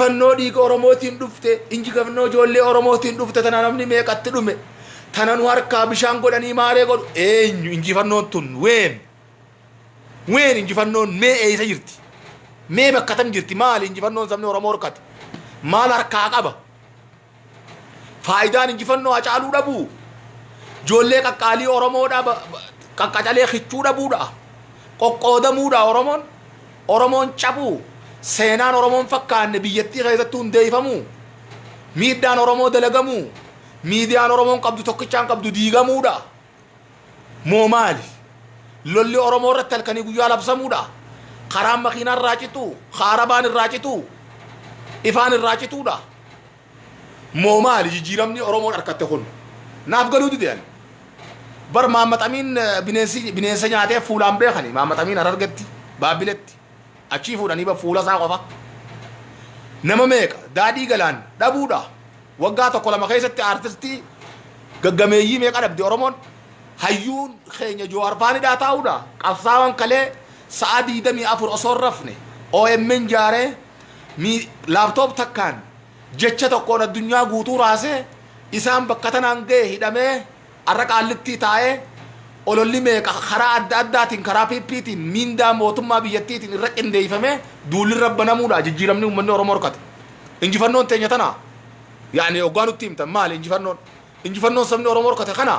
injifannoo dhiiga oromootiin dhufte injifannoo ijoollee oromootiin dhufte tana namni meeqatti dhume tana nu harkaa bishaan godhanii maaree godhu eenyu injifannoon tun ween injifannoon mee eessa jirti mee bakka tam jirti maali injifannoon sabni oromoo horkate maal harkaa qaba faayidaan injifannoo hacaaluu dhabuu ijoollee qaqqaalii oromoodha qaqqacalee kichuu dhabuudha qoqqoodamuudha oromoon cabuu seenaan oromoon fakkaanne biyyattii keessatti hundeeffamu miidhaan oromoo dalagamu miidiyaan oromoon qabdu tokkichaan qabdu diigamuudha moo maali lolli oromoo irratti halkanii guyyaa labsamuudha karaan makiinaa irraa citu kaarabaan irraa citu ifaan irraa cituudha moo maali jijjiiramni oromoon harkatte kun naaf galuu dideen bar maammaxamiin bineensa nyaatee fuulaan beekani maammaxamiin arargetti baabiletti achii fuudhanii ba fuula isaa qofa nama meeqa daadhii galaan dhabuudha waggaa tokko lama keessatti artistii gaggameeyyii meeqa dhabde oromoon hayyuun keenya Jowaar Faanidhaa taa'uudha qabsaawwan kalee sa'a 24 osoo rafne OMN jaaree laaptoop takkaan jecha tokkoon addunyaa guutuu raasee isaan bakka tanaan ga'e hidhamee arra qaallittii taa'ee ololli meeqa karaa adda addaatiin karaa PPtiin mindaa mootummaa biyyattiitiin irra qindeeffamee duulli rabbanamuudha jijjiiramni uummanni oromoo horkate injifannoon teenya tana yaani hogaanutti himtan maali injifannoon sabni oromoo horkate kana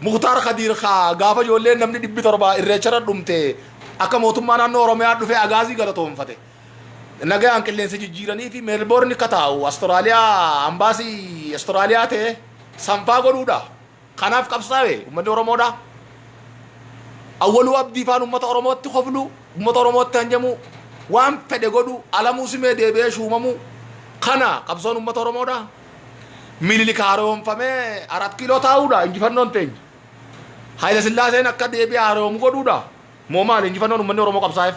Mukhtaar Khadiir gaafa ijoolleen namni 700 irreecharra dhumte akka mootummaa naannoo oromiyaa dhufee agaazii galatoonfate nagaan qilleensa jijjiiranii fi meelboorni kataa'u Austraaliyaa ambaasii Austraaliyaa ta'e sanfaa godhuudha kanaaf qabsaa'e uummanni oromoodha awwaluu abdii faan uummata oromootti qoflu uummata oromootti hanjamu waan fedhe godhu alamuu simee deebi'ee shuumamu kana qabsoon uummata oromoodha Minilik haaromfamee 4 kiiloo taa'uudha injifannoon teenya Haayile Sillaaseen akka deebi'ee haaromuu godhuudha moo maali injifannoon uummanni oromoo qabsaa'eef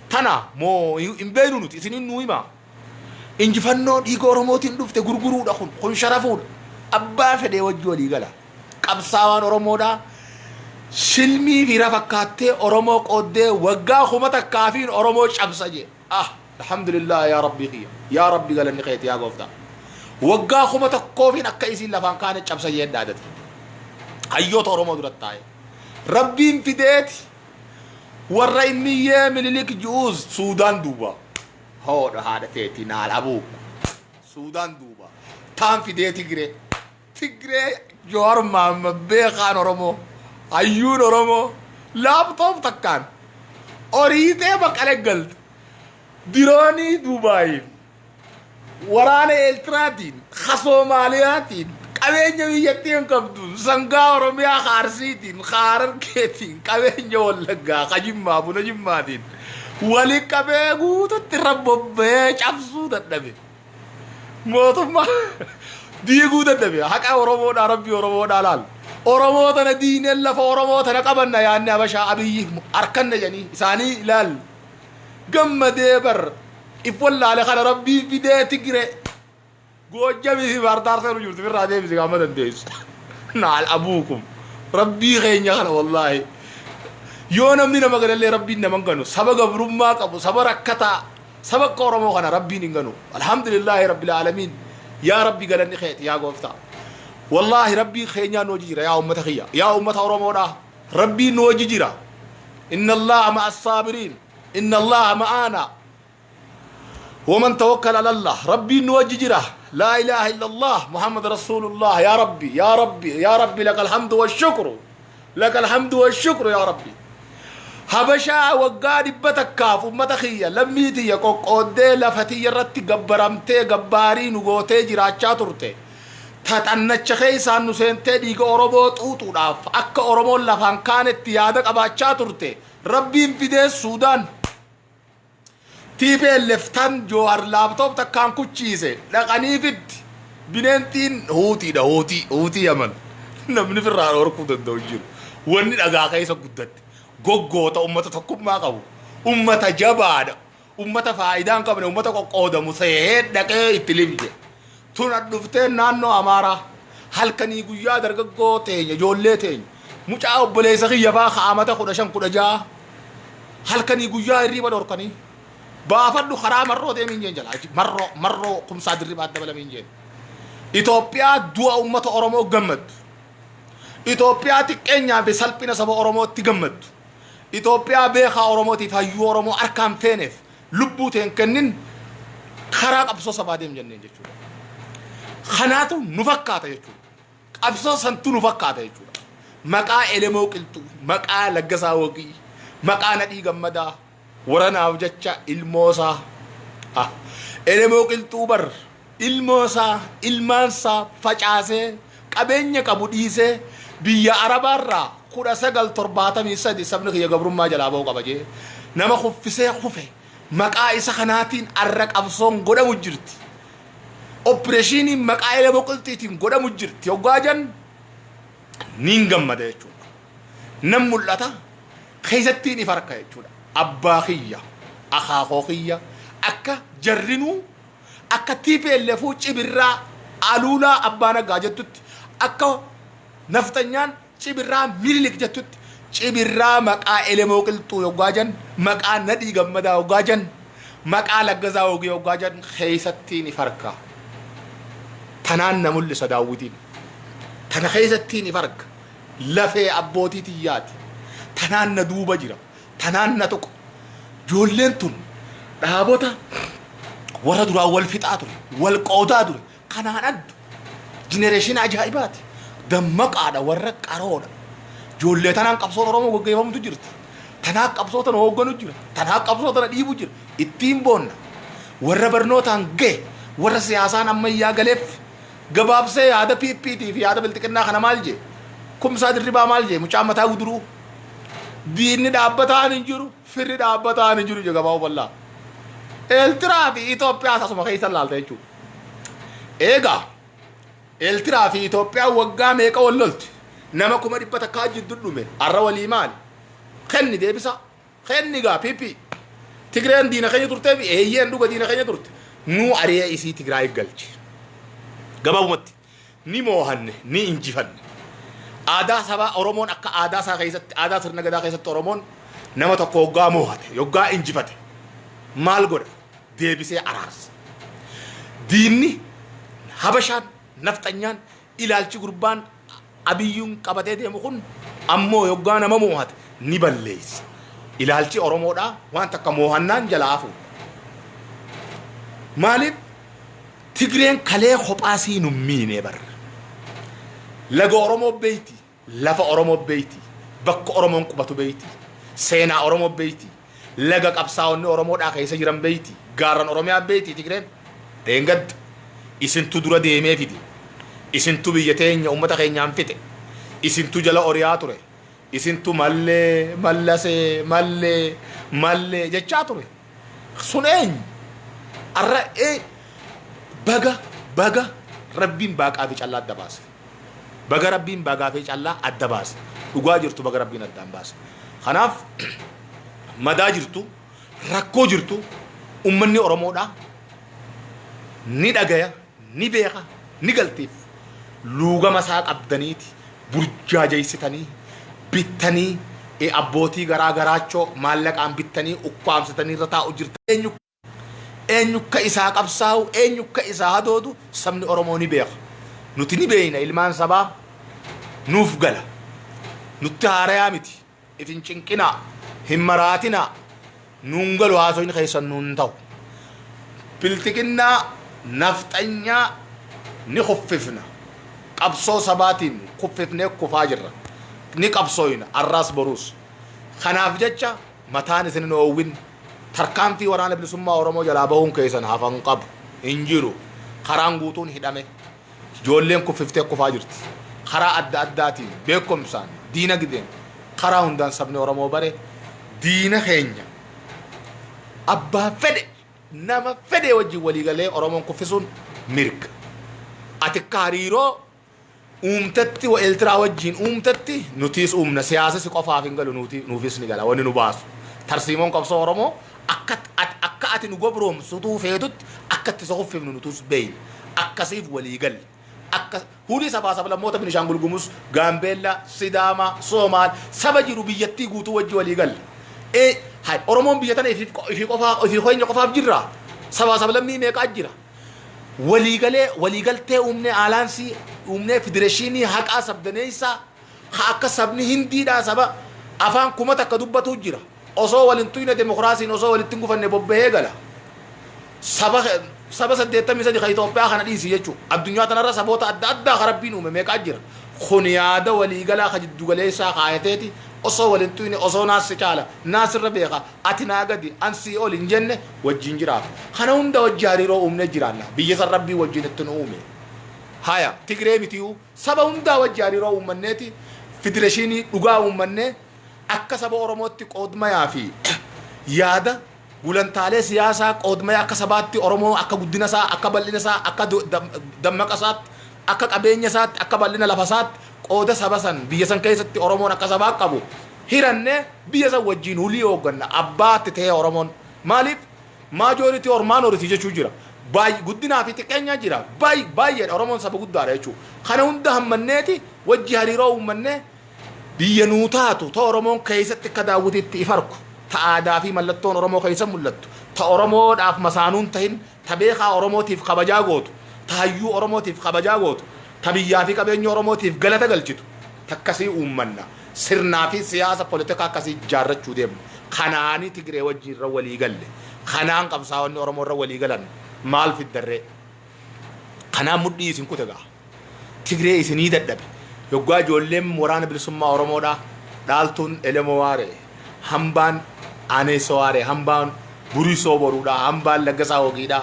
tana moo hin beeknu nuti isiniin nuu hima injifannoo dhiiga oromootiin dhufte gurguruudha kun sharafuudha abbaa fedhee wajji walii gala qabsaawaan oromoodha silmii fira fakkaattee oromoo qooddee waggaa kuma takkaafiin oromoo cabsa jee alhamdulillah yaa rabbi galanni keeti yaa gooftaa waggaa kuma takkoofiin akka isiin lafaan kaane cabsa jee daadate hayyoota oromoo duratti taa'e rabbiin fideeti warra inniyyee Minilik ju'uus Suudaan duuba hoodha haadha teetii naal abuu Suudaan duuba taan fidee Tigree Jowaar Mohaammed beekaan oromoo hayyuun oromoo laaptoop takkaan oriitee baqalee galte diroonii Duubaayiin waraana Eeltiraatiin Soomaaliyaatiin qabeenya biyyattiin qabdu sangaa oromiyaa Harsiitiin Harargeetiin qabeenya Wallaggaa Jimmaa buna Jimmaatiin wali qabee guututti rabbobbee cabsuu dadhabe mootummaa diiguu dadhabe haqa oromoodhaa rabbi oromoodhaa laal oromoo tana diineen lafa oromoo tana qabanna yaanni Habashaa Abiyyi harkanna jedhanii isaanii ilaal gammadee bar if wallaale kana rabbii fidee Tigree Goojjamii fi Baardaar seenu jirtu birraa deebisi gaama dandeessu naal abuukum rabbii keenya kana wallaahi yoo namni nama gadallee rabbiin nama ganu saba gabrummaa qabu saba rakkataa saba akka oromoo kana rabbiin hin ganu alhamdulillahi rabbil aalamiin yaa rabbi galanni keeti yaa gooftaa wallaahi rabbii keenya noo jira yaa ummata kiyya yaa ummata oromoodha rabbii noo jira inna allaha ma'a as-saabiriin inna allaha ma'ana ومن توكل على الله ربي نوججره لا إله إلا الله محمد رسول الله يا ربي يا ربي يا ربي لك الحمد والشكر لك الحمد والشكر يا ربي habashaa waggaa dhibbata kaaf ummata kiyya lammiitiyya qoqqooddee lafatii irratti gabbaramtee gabbaarii nu gootee jiraachaa turte taxannacha keessaan nu seentee dhiiga oromoo xuuxuudhaaf akka oromoon lafaan kaanetti yaada qabaachaa turte rabbiin fidee Suudaan TPLF tan Jowaar laaptoop takkaan kuchiise dhaqanii fitti bineentiin huutii Yaman namni firraa horkuu danda'u jiru wanni dhagaa keessa guddatte goggoota ummata tokkummaa qabu ummata jabaadha ummata faayidaan qabne ummata qoqqoodamu seehee dhaqee itti libje tun dhuftee naannoo Amaaraa halkanii guyyaa dargaggoo teenya ijoollee teenya mucaa obboleessa kiyya faa kaamata 15 16 halkanii guyyaa hirriba dhorkanii بافدو خرا مرو دي من جنجل مرو قم صادر بعد دبل من جن إثيوبيا دوا أمة أورمو جمد إثيوبيا تكينيا بسالبنا سبا أورمو تجمد إثيوبيا بيخا أورمو تفايو أورمو أركام فينف لبوتين كنن خراق أبسو سبا دي من جنن جتشو خناتو نفكاتا جتشو أبسو سنتو نفكاتا جتشو مقا إلمو قلتو مقا لقصا وقي مقا ندي جمدا ورنا وجتشا الموسى إلمو قلتو بر الموسى المانسا فجاسة قبينيا كبوديسة بيا عربارا كورا سجل ترباتا ميسا دي سبنا خيا قبرم ما جلابو قبجي نما خفسه خفه مقا إسا خناتين أرق أبصون قدا مجرتي أوبريشيني مقا إلمو قلتيتين قدا مجرتي وقاجن نينغم مدى يجونا نمولتا خيزتيني فرقا يجونا أباخية أخاخوخية أكا جرنو أكا تيبي اللي فوق إبرا ألولا أبانا قاجتت أكا نفتنيان إبرا ميلك جتت إبرا مقا إلمو قلتو يوغاجن مقا ندي غمدا يوغاجن مقا لغزا يوغاجن خيزتيني فرقا تنان نمول سداودين تنا خيزتيني فرق لفي أبوتي تياتي تنان ندوبا جرا تنان نتوك جولنتون دابوتا وردوا والفتاة والقودات كنان جنريشن عجائبات دمك على ورق أرونا جولة تنان قبصوت رامو وجيبهم تجرت تنان قبصوت نوجنو جرا تنان قبصوت نديبو جرا التيم بون ورا برنوتان جه ورا سياسان أما ياغلف جباب سي هذا بي تي في هذا بلتكنا خنا مالجي كم صادر ربا مالجي مشام متى قدرو دين دابتان انجرو فر دابتان انجرو جباب والله الترا في إثيوبيا ساسو مخيس اللال تيجو إيجا الترا في إثيوبيا وقام إيكا وللت نما كما ربطا كاجي الدلومي الروا الإيمان خني دي بسا خني غا بي تقرين دينا خني ترتبي إيهيان دوغا دينا خني ترت نو أريا إسي تقرأي قلج قبابو مت ني موهن ني انجفن آدا سبا أورومون أكا آدا سا خيست آدا سرنا قدا خيست أورومون نما تقو وقا موهت يوقا انجفت مال غور ديبسي أراس ديني habashaan nafxanyaan ilaalchi gurbaan abiyyuun qabatee deemu kun ammoo yoggaa nama moohate ni balleessa. Ilaalchi Oromoodhaa waan takka moohannaan jalaafu. Maaliif Tigreen kalee kophaasii nu miine bar. Laga Oromoo beeyti, lafa Oromoo beeyti, bakka Oromoon qubatu beeyti, seenaa Oromoo beeyti, laga qabsaa'onni Oromoodhaa keessa jiran beeyti, gaarran Oromiyaa beeyti Tigreen. Deengad isintu dura deemee fide, isintu biyya teenya uummata keenyaan fite, isintu jala oriyaa ture, isintu mallee mallasee mallee jechaa ture. Sun eenyu arra baga rabbiin baaqaa fi callaa adda baase. Baga rabbiin baaqaa fi callaa adda baase. Dhugaa jirtu baga rabbiin addaan baase. Kanaaf madaa jirtu, rakkoo jirtu uummanni Oromoodhaa ni dhagaya, ni beeka, ni galteef luugama isaa qabdaniiti burjaajeessitanii bittanii abbootii garaa garaachoo maallaqaan bittanii ukkaamsitanii irra taa'u jirta. Eenyu ka isaa qabsaa'u, eenyu ka isaa hadoodu sabni Oromoo ni beeka. Nuti ni beeyna ilmaan sabaa nuuf gala. Nutti haarayaa miti. Ifin cinqinaa, hin maraatinaa, nuun galu haasoyin keessan nuun ta'u. Biltiqinnaa nafxanyaa ni kuffifna. Qabsoo sabaatiin kuffifnee kufaa jirra. Ni qabsooyna arraas boruus. Kanaaf jecha mataan isin oowwin tarkaanfii waraana bilisummaa Oromoo jalaa bahuun keessan hafan qabu hin jiru. Karaan guutuun hidhame. Ijoolleen kuffiftee kufaa jirti. Karaa adda addaatiin beekumsaan diina gideen karaa hundaan sabni Oromoo bare diina keenya abbaa fedhe nama fedhe wajjin waliigalee Oromoon kuffisuun mirga. Ati hariiroo uumtatti wa Eertiraa wajjin uumtatti nutiis uumna siyaasa si qofaaf hin galu nuufis ni gala wanni nu baasu. Tarsiimoon qabsoo Oromoo akka ati nu gobroomsutuu feetutti akka itti sokuffifnu nutus beeyna. Akkasiif waliigalle. Akka huni sabaa sablammoota Beenishaangul Gumuz, Gaambeellaa, Sidaamaa, Soomaal saba jiru biyyattii guutuu wajji waliigalle. هاي أورمون بيتنا في قفا في خوين قفا بجرا سبا سبا لمني ميك أجرا وليقلتي ألانسي فدرشيني حق أسب دنيسا حق سبني هندي دا سبا أفان كومتا كدوبة تجرا أصو ولنتوين ديمقراطي أصو ولنتنقو فن بوبه غلا سبا سديتا ميسا دي خيطو بيا خانا ديسي يجو الدنيا تنرى سبوتا أدى خربين ميك أجرا خنيادا وليقلا خجد دوغليسا خايتيتي أصو ولنتوين أصو ناس سيكالا ناس الربيقا أتنا قدي أنسي أول إنجنة وجين جراف خانا هندا وجاري رو جرانا بيجيس الربي وجين التنومي هايا تقريبي تيو سبا هندا وجاري رو منتي فدرشيني لغا منة أكا سبا أورموتي قود ما يافي يادا ولن تالي سياسة قود ما أكا سباتي أورمو أكا قدنا سا أكا بلنا سا أكا دمك سات أكا قبيني سات أكا بلنا لفسات قود سبسن بيسن كيستي أورمون أكا سبا قبو هيرانne biyasa wajjin huli oganna abbaate te oromon malif majority or minority jechu jira bay guddina fi tiqenya jira bay oromon sabu guddare jechu khana hunda hammanneti wajji hariro ummanne biyanutatu to oromon kaysatti kadawuti ifarku ta aada fi mallatton oromo kaysa mullattu ta oromo daaf masanun tahin tabeeqa oromotif qabaja gootu tahayyu oromotif qabaja gootu tabiya fi qabenyo oromotif galata galchitu takkasi ummanna sirna fi siyasa politika kasi jarrachu dem khanani tigre wajji rawali galle khanan qabsaawni oromo rawali galan mal fi darre khana muddi isin kutaga tigre isini daddabe yogga jollem morana bil summa oromo da daltun elemo ware hamban ane soare hamban buri so boruda hamban lagasa ogida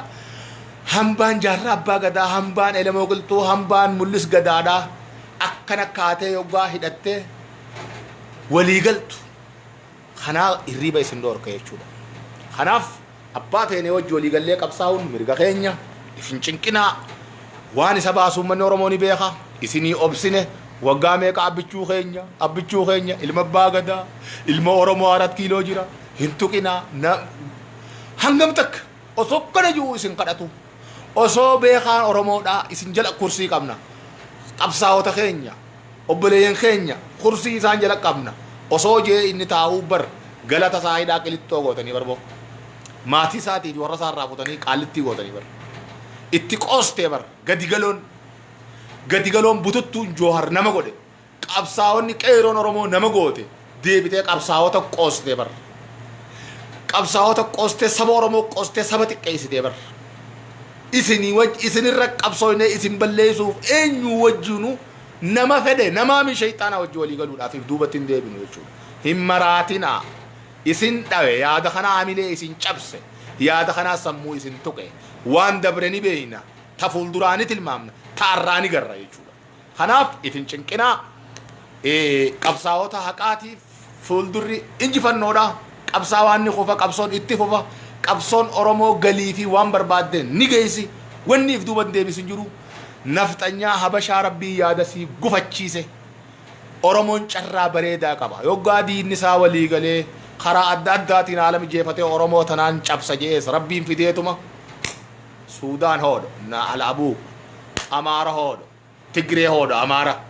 hamban jarra bagada hamban elemo gultu hamban mullis gadada akkana kaate yogga hidatte وليقلت خنا الريبة يسندور كيشودا خناف أباته نيوج وليقل لك أبصاون مرجع خينيا يفنشنكنا واني سبعة سومن نورموني بيخا يسني أبسنه وقامك أبتشو خينيا المباغدا المورمو 4 كيلو جرا هنتوكنا نا هنغمتك أصوبنا جو يسن كراتو أصوب بيخا أورمو دا يسن جل كرسي كامنا أبصاو تخينيا أبلين خينيا كرسي سانجلا كامنا أصوجي إني تاوبر غلطة سايدا كليتو غوتني بربو ماتي ساتي جورا سار رافوتني كالتي غوتني بر اتقوستي بر غديغالون بوتوتو جوهر نما غودي قبساوني قيرون oromo نما غوتي ديبيتي قبساوتا قوستي بر قبساوتا قوستي سبا oromo قوستي سبتي قيسي بر إسني رك قبسويني إسن بليسو إنيو وجنو نما فده نما من شيطان وجولي قالوا لا في دوبة ديبن وجول هم مراتنا إسن داوي يا دخنا عملي إسن شبسه يا دخنا سمو إسن توكي وان دبرني بينا تفول دراني تلمامنا تاراني قرر يجول خناف إفن شنكنا قبساوتا حقاتي فول دري إنجي فنودا قبساواني خوفا قبسون اتفوفا قبسون أورمو غليفي وان بربادين نيجيسي وني في دوبة ديبي سنجرو نفتنيا حبشا ربي يادسي غفتشيسه أورمون شرّا بريدا كبا يوغادي نساء ولي غلي خرا أداتين عالم جيفته أورمو تنان شاب سجيس ربي في ديتما سودان هود نا على أبو أمارة هود تجري هود أمارة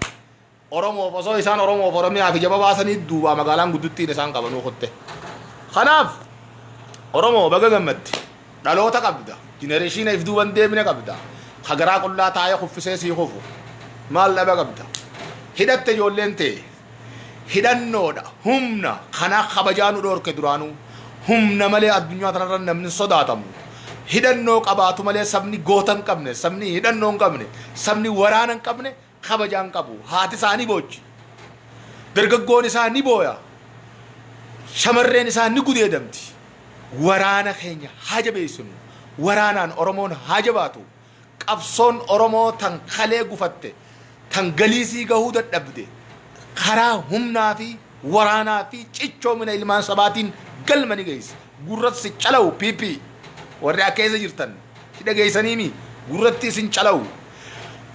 أورمو فصو إنسان أورمو فرمي في جبابا سني دوبا مقالام قدوتي نسان كبا نوخته خناف أورمو بقى جمت دلو تكبدا جنريشين يفدو بندي من كبدا خجرا كلها تايا خفسه سي خفو مال لبا قبدا هدت جولنتي هدنودا همنا خنا خبجانو دور كدرانو همنا ملي الدنيا تنر نمن صداتم هدنو قباتو ملي سبني غوتن قبنه سبني هدنو قبنه سبني ورانن قبنه خبجان قبو هاتي ساني بوج درغغون ساني بويا شمرين ساني غودي دمتي ورانا خينيا حاجه بيسن ورانان اورمون حاجه باتو قبصون أورمو تن خلي غفته تن غليسي غهود دبده خرا همنا في ورانا في چچو من المان سباتين قلمني گيس غرت سي چلو بيبي ورا كيز جرتن كده گيسني مي غرتي سن چلو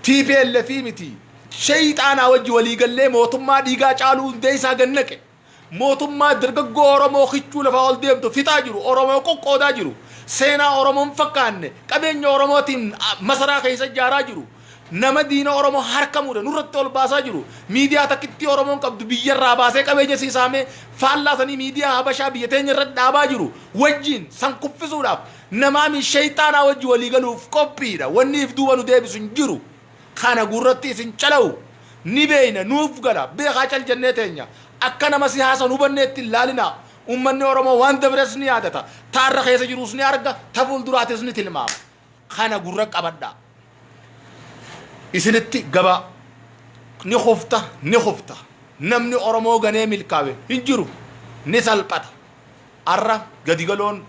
تي بي ال في متي شيطان اوج ولي گله موتما ديغا چالو ديسا گنك موتما درغغو أورمو خچو لفاول ديمتو فيتاجرو أورمو قوقودا جرو سينا أورمون فكان قبين أورموتين مسرا كيس جارا جرو nama diina oromoo harka muudhe nurratti ol baasaa jiru miidiyaa takkitti oromoon qabdu biyyarraa baasee qabeenya siisaamee faallaasanii miidiyaa habashaa biyya teenya irratti dhaabaa jiru wajjiin san kuffisuudhaaf namaami shayxaanaa wajji walii galuuf qophiidha wanni if duuba nu deebisu hin jiru kana gurratti isin cala'u ni beeyna nuuf gala beekaa cal jennee teenya akka nama siyaasa nu banneetti ilaalina ummanni oromoo waan dabres ni yaadata taarra keessa jirus ni arga ta fuulduraatis ni tilmaama kana gurra qabadha isinitti gaba ni khufta namni oromoo ganee milkaawe hin jiru ni salphata arra gadigaloon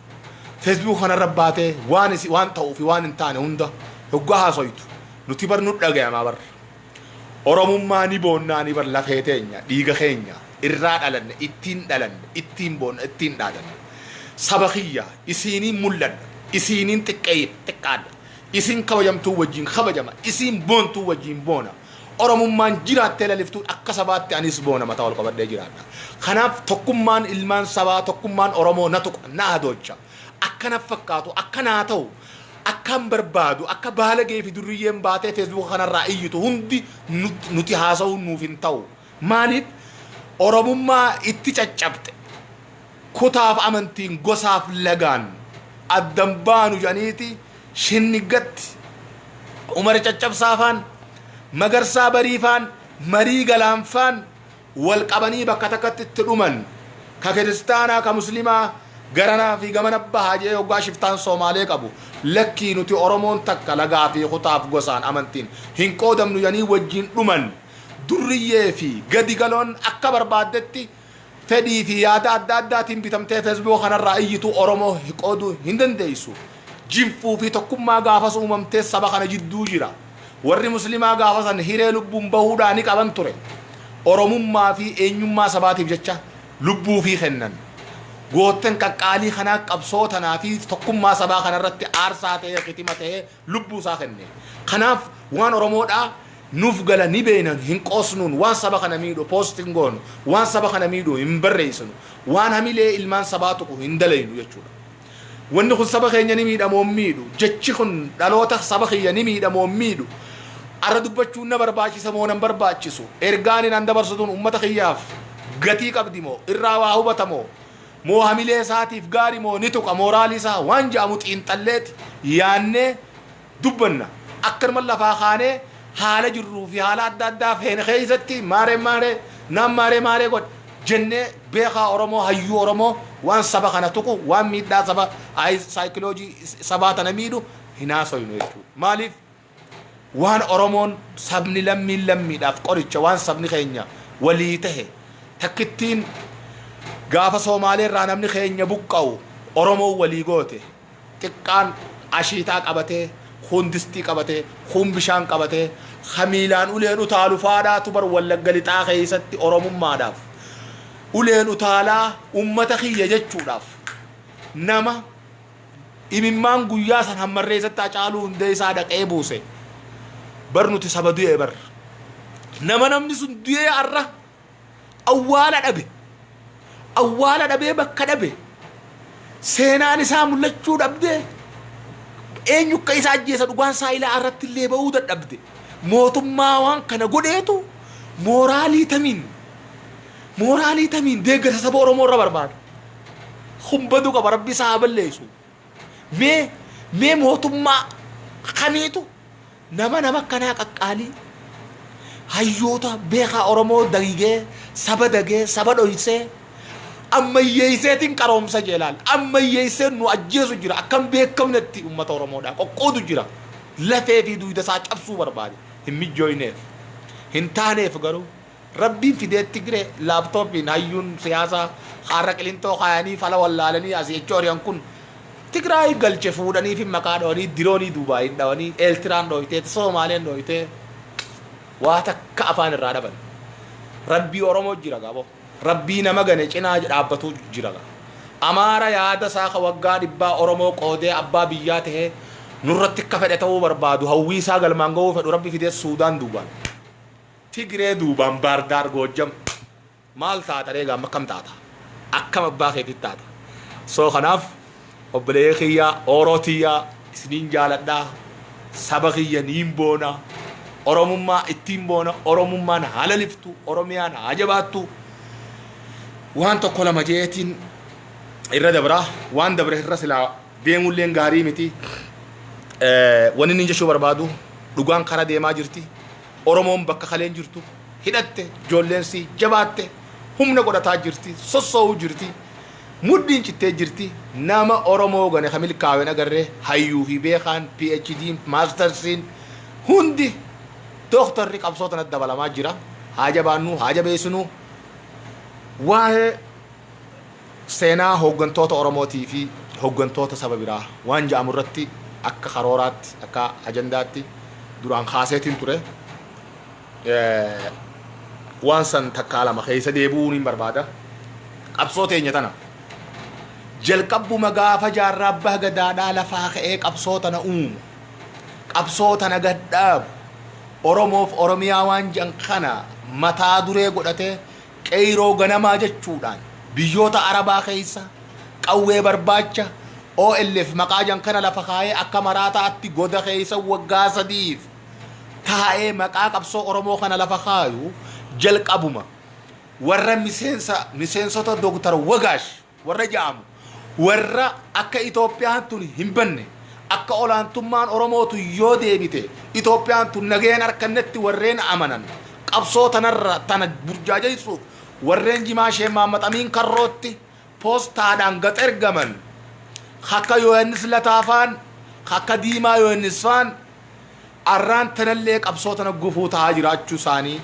facebook kana rabbaate waan ta'uu fi waan hin taane hunda hoggaa haasoytu nuti bar nu dhagayama bar oromummaa ni boonnaa ni bar lafee teenya dhiiga keenya irraa dhalanne ittiin boonna ittiin dhaadanne saba kiyya isiiniin mul'adha isiiniin xiqqaadha isin kabajamtuu wajjin kabajama isin boontuu wajjin boona oromummaan jiraattee laliftuu akka sabaatti anis boona mataa wal qabadhee jiraadha kanaaf tokkummaan ilmaan sabaa tokkummaan oromoo na tuqa na adocha akkana fakkaatu akkanaa ta'u akkan barbaadu akka baalagee fi durriyyeen baatee facebook kanarraa iyyitu hundi nuti haasa'u nuuf hin ta'u maaliif oromummaa itti caccabte kutaaf amantiin gosaaf lagaan addan baanu janiiti shinnigatti umar caccabsaafaan magarsaa bariifaan marii galaanfaan wal qabanii bakka takkatti itti dhuman ka kiristaanaa ka muslimaa garanaa fi gamana bahaajee hoggaa shiftaan soomaalee qabu lakkii nuti oromoon takka lagaa fi kutaaf gosaan amantiin hin qoodamnu janii wajjin dhuman durriyyee fi gadigaloon akka barbaaddetti fedhii fi yaada adda addaatiin bitamtee facebook kanarraa iyyitu oromoo hiqooduu hin dandeessu jinfuu fi tokkummaa gaafas uumamtee saba kana jidduu jira warri muslimaa gaafasan hiree lubbuun bahuudhaan ni qaban ture oromummaa fi eenyummaa sabaatiif jecha lubbuu fi kennan gootten qaqqaalii kanaa qabsootanaa fi tokkummaa sabaa kanarratti aarsaa ta'ee qitima ta'ee lubbuu isaa kenne kanaaf waan oromoodhaa nuuf gala ni beenan hin qoosnuun waan saba kana miidhu poostiin goonu waan saba kana miidhu hin barreessinu waan hamilee ilmaan sabaa tuqu hin dalaynu jechuudha wanni kun saba keenya ni miidhamoo miidhu jechi kun dhaloota saba keenya ni miidhamoo miidhu arra dubbachuun na barbaachisa moo nan barbaachisu ergaan hin dabarsituun ummata kiyyaaf gatii qabdi moo irraa waa hubatamoo moo hamilee isaatiif gaarii moo ni tuqa mooraalii isaa waan jaamu xiinxalleeti yaannee dubbanna akkanuma lafaa kaanee haala jirruu fi haala adda addaa feene keessatti maaree god jennee beekaa oromoo hayyuu oromoo waan saba kana tuqu waan miidhaa saba saayikoloojii sabaa tana miidhu hin haasoynu jechuudha maaliif waan oromoon sabni lammiidhaaf qoricha waan sabni keenya walii tahe takkittiin gaafa Somaaleerraa namni keenya buqqa'u oromoo walii goote xiqqaan ashiitaa qabatee hundistii qabatee hun bishaan qabatee khamiilaan uleen utaalu faadhaatu bar wallagga lixaa keessatti oromummaadhaaf uleen utaalaa ummata kiyya jechuudhaaf nama imimmaan guyyaa san hammarreessatti acaaluu hundee isaa dhaqee buuse bar nuti saba du'ee bar nama namni sun du'ee arra awwaala dhabee bakka dhabe seenaan isaa mul'achuu dhabdee eenyu akka isa ajjeesa dhugaan isaa ilaa irratti illee ba'uu dadhabde mootummaa waan kana godheetu mooraalii tamiin deeggarsa saba oromoo irra barbaada humbadu qaba rabbi isaa balleessu mee mootummaa kamiitu nama akkanaa qaqqaalii hayyoota beekaa oromoo dagigee saba dhoysee ammayyeesseetiin qaroomsa jeelaal ammayyeesseen nu ajjeesu jira akkam beekamnetti ummata oromoodhaa qoqqoodu jira lafee fi duuda isaa cabsuu barbaade hin mijjooyneef hin taaneef garuu rabbiin fideetti gire laaptooppiin hayyuun siyaasaa har'a qilintoo kaayanii fala wallaalanii asii jechooriyan kun Tigraay galche fuudhanii fi maqaa dhoanii diroonii Duubaayin dhawanii Eeltiraan dhooytee Soomaaleen dhooytee waa takka afaan irraa dhaban rabbii oromoo jira gabo rabbii nama gane cinaa dhaabbatu jira amaara yaada isaa ka waggaa dhibbaa oromoo qoodee abbaa biyyaa tahee nurratti akka fedhe ta'uu barbaadu hawwii isaa galmaan ga'uu fedhu rabbi fidee Suudaan duubaan Tigree duubaan Baardaar Goojjam maal taata reegaa akkam taata akkam abbaa keetitti taata soo kanaaf obbolee kiyyaa ooroo tiyyaa isiniin jaaladhaa saba kiyya niin boona oromummaa ittiin boona oromummaan haala liftu oromiyaan haa jabaattu waan tokko lama jeetiin irra dabraa waan dabre irra silaa deemulleen gaarii miti wani ninja shoo barbaadu dhugaan kara deemaa jirti oromoon bakka kaleen jirtu hidhatte joolleensi jabaatte humna godhataa jirti sossoo'uu jirti muddiin cittee jirti nama oromoo gane kamil kaaween agarree hayyuu fi beekaan PhD maastersiin hundi dooktarri qabsoo tanatti dabalamaa jira haa jabaannu haa jabeessinu waa'ee seenaa hooggantoota oromootii fi hooggantoota saba biraa waan ja'amu irratti akka karooraatti akka ajandaatti duraan kaaseetiin ture waan san takkaa lama keessa deebi'uun hin barbaada qabsoo teenya tana jalqabbuma gaafa jaarraa abbaa gadaadhaa lafaa ka'ee qabsoo tana uumu qabsoo tana gadhaabu oromoof oromiyaa waan jedhan kana mataa duree godhatee qeyroo ganamaa jechuudhaan biyyoota arabaa keessa qawwee barbaacha OLF maqaa jan kana lafa kaayee akka maraataatti goda keessa waggaa 3 taa'ee maqaa qabsoo oromoo kana lafa kaayu jalqabuma warra miseensota Dr. Wagaash warra ja'amu warra akka Itoophiyaan tun hin banne akka olaantummaan oromootu yoo deebite Itoophiyaan tun nageen harkannetti warreen amanan qabsoo tanarra tana burjaajeessuuf warreen jimaa shee maammaxamiin karrootti poostaadhaan gad ergaman akka Yohaannis Lataafaan akka Diimaa Yohaannis faan arraan tanallee qabsoo tana gufuu ta'aa jiraachuu isaanii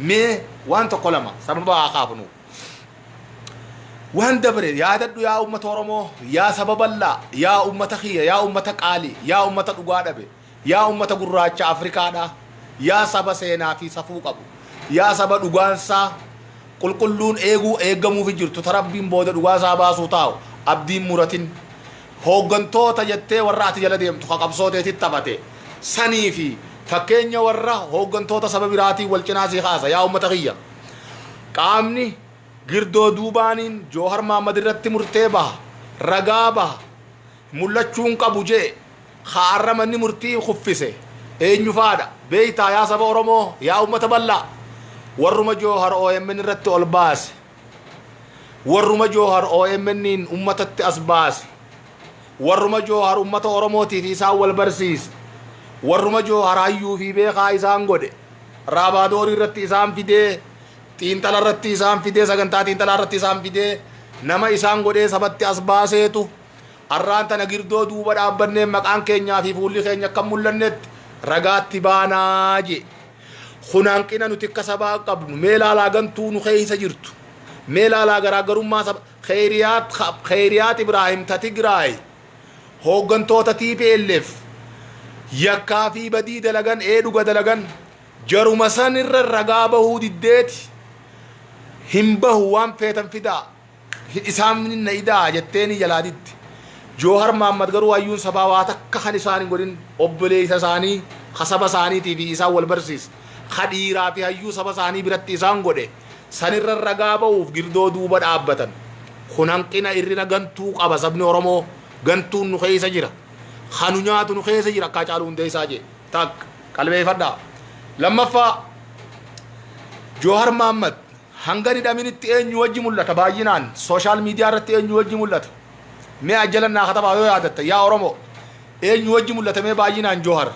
mee waan tokko lama sababa akaafnu waan dabre yaadadhu yaa ummata oromoo yaa sababallaa yaa ummata khiyya yaa ummata qaali yaa ummata dhugaa dhabe yaa ummata gurraacha afrikaadha yaa saba seenaa fi safuu qabu yaa saba dhugaansaa qulqulluun eegamuuf jirtu tarabbiin booda dhugaasaa baasuu taa'u abdiin muratin hooggantoota jettee warra ati jala deemtu ka qabsooteetti taphate sanii fi fakkeenya warra hooggantoota saba biraatii wal cinaa si kaasa yaa ummata khiyya qaamni girdoo duubaaniin Joohar Mahammad irratti murtee baha ragaa baha mul'achuun qabu jee haarramanni murtii kuffise eenyu faadha beeytaa yaa saba oromoo yaa ummata bal'aa warruma Joohar OMN irratti ol baase warruma Joohar OMNiin ummatatti as baase warruma Joohar ummata oromootiif isaan wal barsiise warruma Joohar hayyuu fi beekaa isaan godhe raabaadoor irratti isaan fidee xiinxala irratti isaan fidee sagantaa xiinxalaa irratti isaan fidee nama isaan godhee sabatti as baaseetu arraan tana girdoo duuba dhaabbannee maqaan keenyaa fi fuulli keenya akka mul'annetti ragaatti baanaa je hunaanqina nuti akka sabaa qabnu mee laalaa gantuu nu keessa jirtu mee laalaa garaagarummaa saba khayriyaat Ibraahim ta Tigraay hooggantoota TPLF yakkaa fi badii dalagan dhuga dalagan jaruma san irra ragaa bahuu diddeeti hin bahu waan feetan fidaa isaan na idaa jetteeni jalaaditti Joohar Mahammad garuu hayyuun sabaa waa takka kan isaan hin godhin obboleessa isaanii kasaba isaaniitii fi isaan wal barsiis kadhiiraa fi hayyuu saba isaanii biratti isaan godhe sanirra ragaa bahuuf girdoo duuba dhaabbatan hunanqina irrina gantuu qaba sabni oromoo gantuun nu keessa jira kanu nyaatu nu keessa jira akka caalu hundee isaa jee tak qalbeeffadhaa lammaffaa Joohar Mahammad hanga hidhaminitti eenyu wajji mul'ata baay'inaan sooshaal miidiyaa irratti eenyu wajji mul'ata mee ajjalannaa katabaa yoo yaadatta yaa oromoo eenyu wajji mul'ata mee baay'inaan Joohar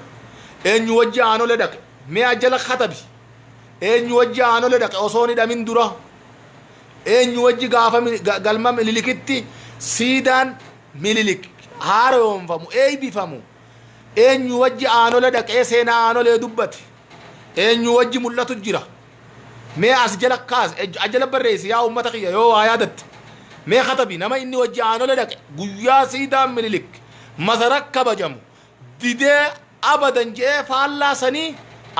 eenyu wajji aanole dhaqe mee ajjala katabi eenyu wajji aanole dhaqe osoo hidhamin dura eenyu wajji gaafa galma Minilikitti siidaan Minilik haaroomfamu eeybifamu eenyu wajji aanole dhaqee seenaa aanolee dubbate eenyu wajji mul'atu jira mee as jala kaas ajjala barreessi yaa ummata kiyya yoo waa yaadatte mee katabi nama inni wajji aanole dhaqe guyyaa siidaan Minilik masarak kabajamu didee abadan jee faallaa sanii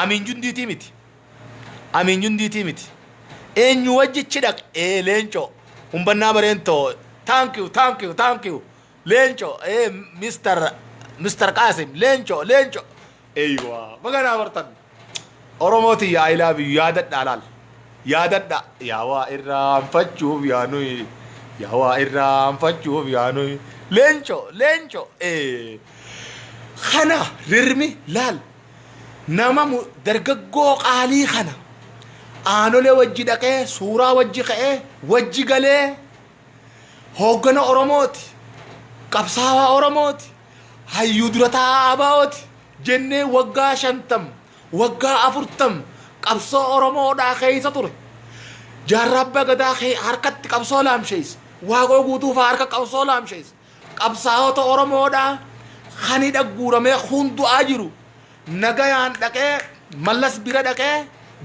Amin jundiitii miti eenyu wajjichi dhaqe leenco umbannaa bareentoo thank you leenco Mr. Qasim leenco eywa magana bartan oromooti yaa ilaabi yaadadha alaal yaadadha yaa waa irraanfachuuf yaa nuyi leenco kana rirmi laal nama dargaggoo qaalii kana aanolee wajji dhaqee suuraa wajji ka'ee wajji galee hooggana Oromooti qabsaawaa Oromooti hayyuu dura taa'abaoti jennee waggaa 50 waggaa 40 qabsoo Oromoodhaa keessa ture jaarraa abbaa gadaa harkatti qabsoo laamshees waaqoo guutuuf harka qabsoo laamshees qabsaa'ota Oromoodhaa khani dhagguuramee hundu'aa jiru nagayaan dhaqee mallas bira dhaqee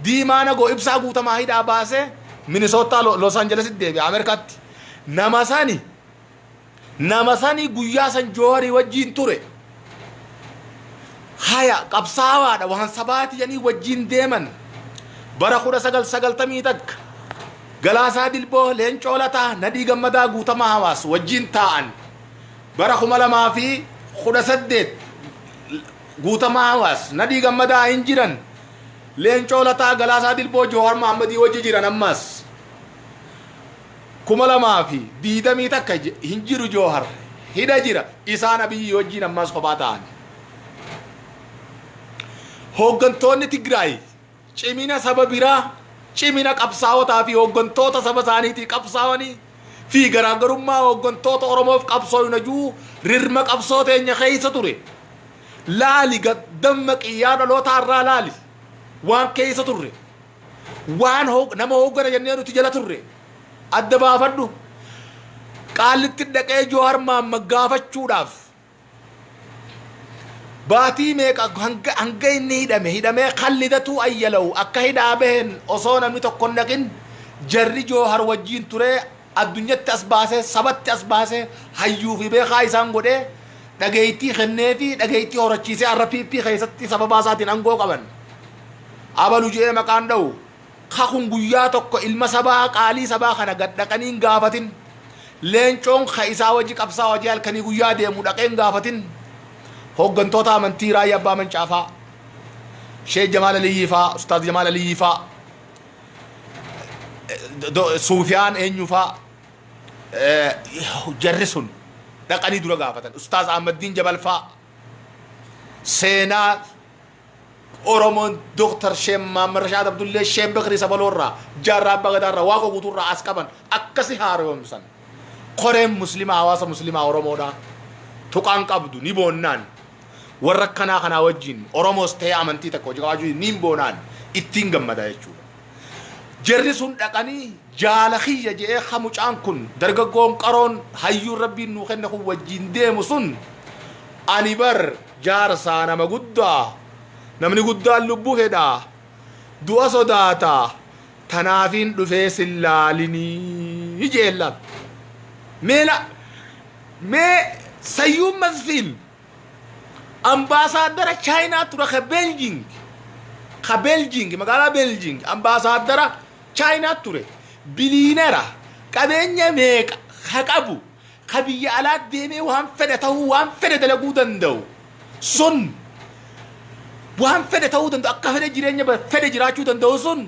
diimaa nagoo ibsaa guutamaa hidhaa baasee Minnesota Los Angeles deebi'e Ameerikaatti nama sani guyyaa san Jooharii wajjiin ture haya qabsaawaadha waan sabaati janii wajjiin deeman bara 1990 takka Galaasaa Dilboo Leencoo Lataa Nadii Gammadaa Guutamaa Hawaas wajjiin taa'an bara 2018 Guutamaa Hawaas Nadii Gammadaa hin jiran Leencoo Lataa Galaasaa Dilboo Jawhar Mahammadii wajji jiran ammas 2020 takka hin jiru Jawhar hidha jira isaan Abiyyi wajjiin ammas kophaa ta'an hooggantoonni Tigraay cimina saba biraa cimina qabsaa'otaa fi hooggantoota saba isaaniitii qabsaa'anii fi garaagarummaa hooggantoota Oromoof qabsoo najuu rirma qabsoo teenya keessa ture laali gaddamma qiyyaa dhaloota irraa laali waan keessa turre waan nama hooggana jennee nuti jala turre adda baafadhu qaallitti dhaqee Jawhar Mahammad gaafachuudhaaf baatii meeqa hanga inni hidhamee khallidatu ayyalau akka hidhaa baheen osoo namni tokko naqin jarri Jawhar wajjiin ture addunyatti as baasee sabatti as baasee hayyuu fi beekaa isaan godhee dhageettii kennee fi dhageettii horachiisee arrapiippii keessatti sababa isaatiin aangoo qaban abalu jee maqaan dha'u kakun guyyaa tokko ilma sabaa qaalii sabaa kana gad dhaqaniin gaafatin Leencoon ka isaa wajji qabsaa wajji halkanii guyyaa deemu dhaqeen gaafatin hooggantoota amantii Raayyaa Abbaa Mancaafaa Sheekh Jamaal Aliyyii faa Ustaaz Jamaal Aliyyii faa Suufiyaan eenyu faa jarri sun dhaqanii dura gaafatan Ustaaz Ahmaddiin Jabal faa seenaa Oromoon Dr. Sheekh Mahammad Rashaad Abdullee Sheekh Bakrii Sabaloorraa jaarraa abbaa gadaarraa waaqa guutuurraa as qaban akkasi haaromsan qoreen muslimaa hawaasa muslimaa Oromoodhaa tuqaan qabdu ni boonnaan warra kanaa kanaa wajjin Oromoos ta'ee amantii takka hojii qabaachuu ni boonaan ittiin gammada jechuudha. Jarri sun dhaqanii jaalakiyya jedhee hamucaan kun dargaggoon qaroon hayyuun rabbiin nuu kenne kun wajjin deemu sun ani bar jaarsaa nama guddaa namni guddaan lubbuu fedhaa du'a sodaataa tanaafiin dhufee sillaalinii jeellan mee sayyuun masfiin ambaasaadara chaayinaa tura ka beeljiing magaalaa beeljiing ambaasaadara chaayinaa ture biliinera qabeenya meeqa ka qabu ka biyya alaa deemee waan fedhe ta'uu waan fedhe dalaguu danda'u sun waan fedhe ta'uu danda'u akka fedhe jireenya fedhe jiraachuu danda'u sun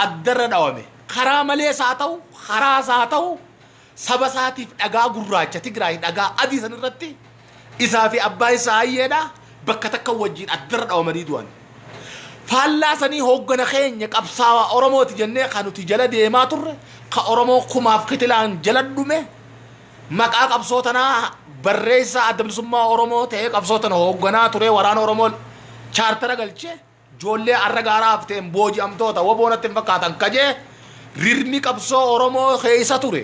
addarra dhawame karaa malees haa ta'u karaas haa ta'u saba isaatiif dhagaa gurraacha Tigraay dhagaa adii san irratti isaa fi abbaa isaa ayyeedha bakka takka wajjin addarra dhawamanii du'an faallaa sanii hooggana keenya qabsaawaa Oromooti jennee kan nuti jala deemaa turre ka Oromoo kumaaf kitilaan jala dhume maqaa qabsootanaa barreessaa adda bilisummaa Oromoo ta'ee qabsootana hoogganaa ture waraana Oromoo chaartara galchee ijoollee arra gaaraaf ta'een booji'amtoota woboonatti hin fakkaatan kajee rirmi qabsoo Oromoo keessa ture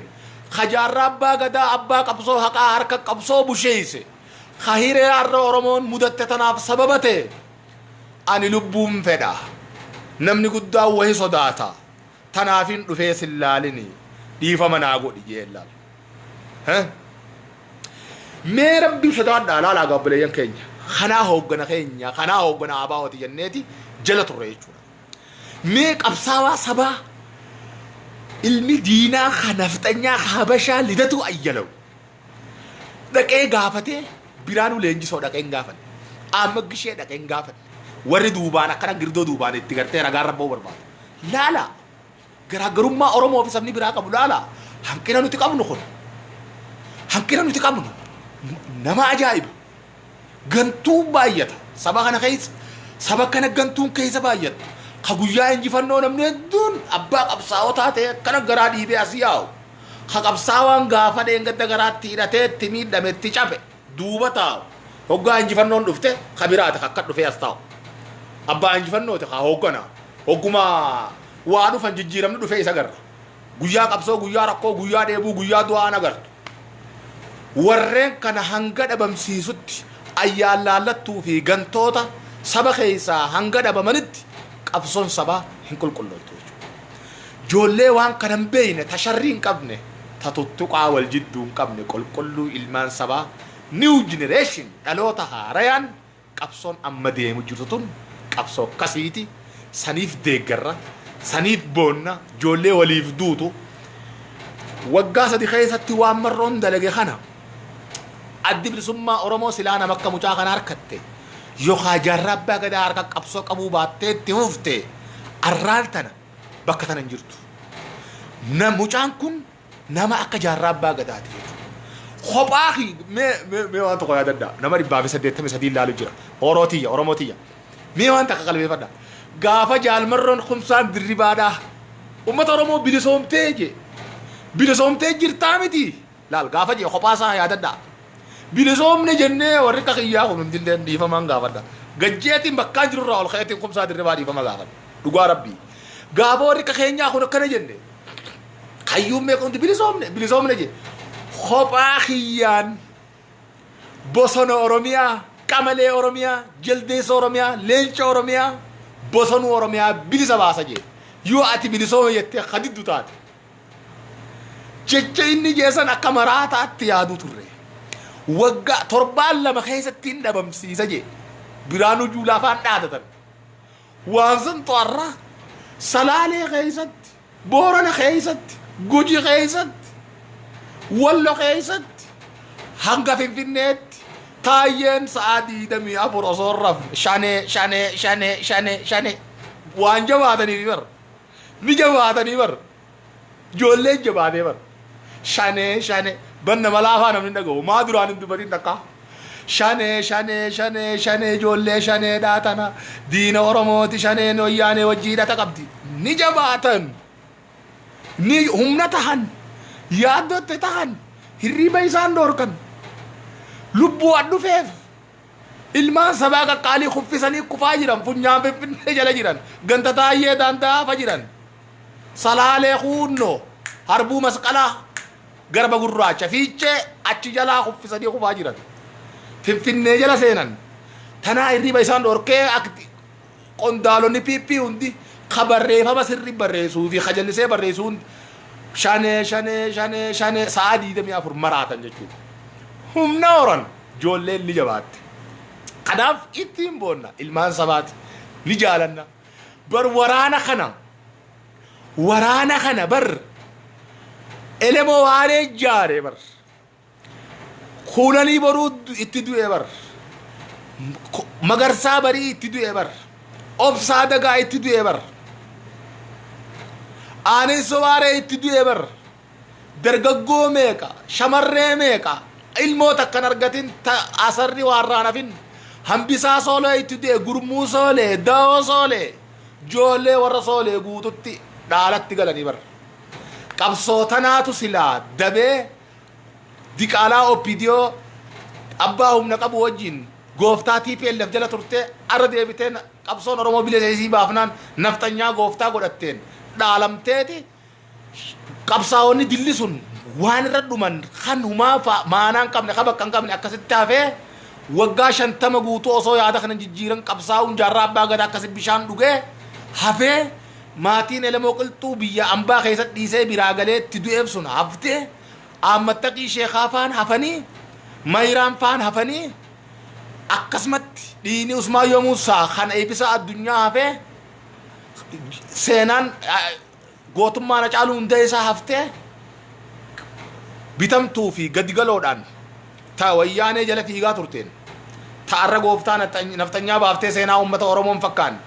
kajaarraa abbaa gadaa abbaa qabsoo haqaa harka qabsoo busheeyse khahiree arra Oromoon mudatte tanaaf sababa ta'e ani lubbuun fedha namni guddaa wahi sodaata tanaafin dhufee sillaalini dhiifama naa godhi jeellaan mee rabbii sodaadhaa laalaa gaabbileeyyan keenya kanaa hooggana keenya kanaa hooggana abaawati jenneeti jala turre jechuudha mee qabsaawaa sabaa ilmi diinaa kanafxanyaa habashaa lidatu ayyalau dhaqee gaafatee biraanuu leenjisoo dhaqeen gaafate amma gishee dhaqeen gaafate warri duubaan akkana girdoo duubaan itti gartee ragaa rabboo barbaadu laala garaagarummaa Oromoo fi sabni biraa qabu laala hanqina nuti qabnu kun hanqina nuti qabnu nama ajaa'iba gantuu baay'ata saba kana keessa سبكنا جنتون كيس بايت خجوجا إنجي فنون من دون أباك أبصاوتها تي كنا جرادي بياسياو خقبصاوان غافا دين قد جراد تيرته تميد دمت تشافه دوبتاو هوجا إنجي فنون دفته خبيرات خكت دفه أستاو أبا إنجي فنون تخا هوجنا هوجما وانو فنجيرم دفه يسقر جوجا قبصو جوجا ركو جوجا ديبو جوجا دوانا قر ورّن كنا هنگد أبم سيسوت أيال لالتو في جنتوتا سبا خيسا هنگد أبم منت قبصون سبا هنكل كله جولة وان كنم بين تشرين كابنه تطوق أول جدّون كابنه كله إلمان سبا نيو جنريشن ألوتها ريان قبصون أمدي مجرتون قبصو كسيتي سنيف ديجرة سنيف بونا جولة وليف دوتو وقاسة دي خيسة توام مرون دلقي خنا أدب لسما أورمو سلانا مكة مجاخن أركته يوخا جربا قد أركا قبصو قبو باتي تهوفتي أرالتنا بكتنا نجرتو نموجان كن نما أكا جربا قد أتي خباخي مي وانتو قويا دادا نماري بابي سديت مسدي لالو جرا أوروموتية مي وانتا قلبي فدا غافا جال مرون خمسان دربادا أمت أورومو بلسوم تيجي تامتي لال غافا جي خباسا يا دادا بلسوم نجنة ورقا خياهم من دين دي فمان غافا دا غجيتي مكان جرو راول خيتي خمسان دربادي فما غافا دغا ربي غافا ورقا خينيا خو نكنا جنة خيوم مي كنت بلسوم نجي خباخيان بوسون أوروميا كاملة أوروميا جلديس أوروميا لينش أوروميا بوسون أوروميا بلسا باسجي يو أتي بلسوم يتي خديد دوتات جيجيني جيسان أكامرات أتيادو توري وقع تربال لما خيسة تندى بمسيسة جي برانو جولافان نادتن وانزن طارة سلالي خيسة بورنا خيسة جوجي خيسة ولو خيسة هنگا في النت تاين سعادي دمي أبو رسول رف شاني وان جوادني بيبر نجوادني بيبر جولة جوادني بيبر شاني بن ملافا نمن دغو ما دران دبرين دكا شاني جولة شاني داتنا دين أورموتي شاني نوياني وجيدة تقبدي نجواتن ني هم نتهن يادو تتهن هريبا يسان دوركن لبو أدو فيف ilmaan sabaa qaqqaalii kuffisanii kufaa jiran funyaan finfinnee jala jiran ganta taayee daandaa fajiran salaalee huunnoo harbuu masqalaa garba gurraacha fiichee achi jalaa kuffisanii kufaa jiran finfinnee jala seenan tanaa irriba isaan dhorkee akti qondaalonni piippii hundi kabarreeffama sirri barreessuu fi kajallisee barreessuun shanee sa'a 24 maraatan jechuudha humna horan joolleen ni jabaatte kanaaf ittiin boonna ilmaan sabaati ni jaalanna bar waraana kana bar elemoo waaree jaare bar kuunanii boruu itti du'e bar magarsaa barii itti du'e bar obsaa dagaa itti du'e bar aaneessoo waaree itti du'e bar dargaggoo meeqa shamarree meeqa ilmoota akkan argatin asarri waarraan hafin hambisaa soolee itti du'e gurmuu soolee daawoo soolee joollee warra soolee guututti dhaalatti galanii bar qabsootanaatu silaa dabee diqaalaa oppidiyoo abbaa humna qabu wajjin gooftaa TPLF jala turtee arra deebiteen qabsoon Oromoo bilisee baafnaan naftanyaa gooftaa godhatteen dhaalamteeti qabsaa'onni dilli sun waan irra dhuman kan humaa maanaan qabne qaba kan qabne akkasitti hafee waggaa 50 guutuu osoo yaada kana jijjiiran qabsaa'uun jaarraa abbaa gadaa akkasitti bishaan dhugee hafee maatiin elemoo qilxuu biyya ambaa keessatti dhiisee biraa galee itti du'eef sun haftee Ahmattaqii Sheekhaa faan hafanii Mayraan faan hafanii akkasumatti dhiini Usmaan Yoomuusaa kan eebisa addunyaa hafee seenaan gootummaan Hacaaluu Hundeessaa haftee bitamtuu fi gadigaloodhaan ta wayyaanee jala fiigaa turteen ta'arra gooftaa naftanyaa baaftee seenaa uummata Oromoon fakkaan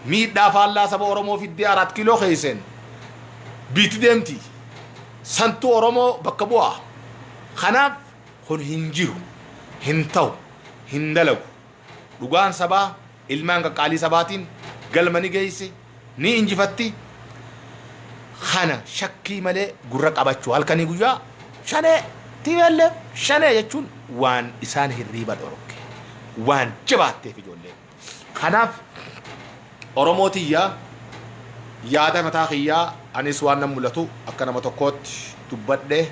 miidhaa faallaa saba Oromoo fiddee 4 kiiloo keesseen biitti deemti santuu Oromoo bakka bu'aa kanaaf kun hin jiru hin ta'u hin dalagu dhugaan sabaa ilmaan qaqqaalii sabaatiin galmani geessi ni injifatti kana shakkii malee gurra qabachuu halkanii guyyaa shanee TPLF shanee jechuun waan isaan hirriiba dhorke waan jabaatteef ijoollee kanaaf Oromootiyaa yaada mataa kiyyaa anis waan nan mul'atu akka nama tokkootti dubbadhee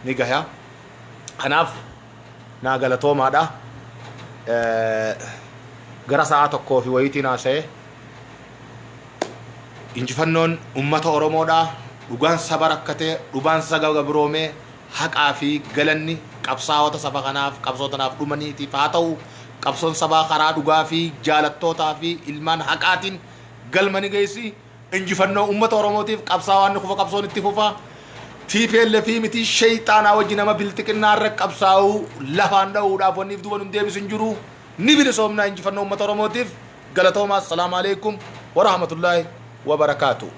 ni gahaa kanaaf naa galatoomaadha gara sa'a tokkoo fi wayitii naasa'e injifannoon ummata Oromoodha dhugaan saba rakkatee dhugaan saga gabroomee haqaa fi galanni qabsaa'ota saba kanaaf qabsootanaaf dhumaniitiif haa ta'u qabsoon sabaa karaa dhugaa fi jaalattootaa fi ilmaan haqaatiin galmani geessi injifannoo ummata Oromootiif qabsaa'aan kufa qabsoon itti fufa TPLF miti shayxaanaa wajji nama biltiqinnaa irra qabsaa'u lafaan dha'uudhaaf wanniif duuba nun deebisu hin jiru ni bilisoomna injifannoo ummata Oromootiif galatoomaa assalaamu alaykum wa rahmatullaahi wa barakaatuh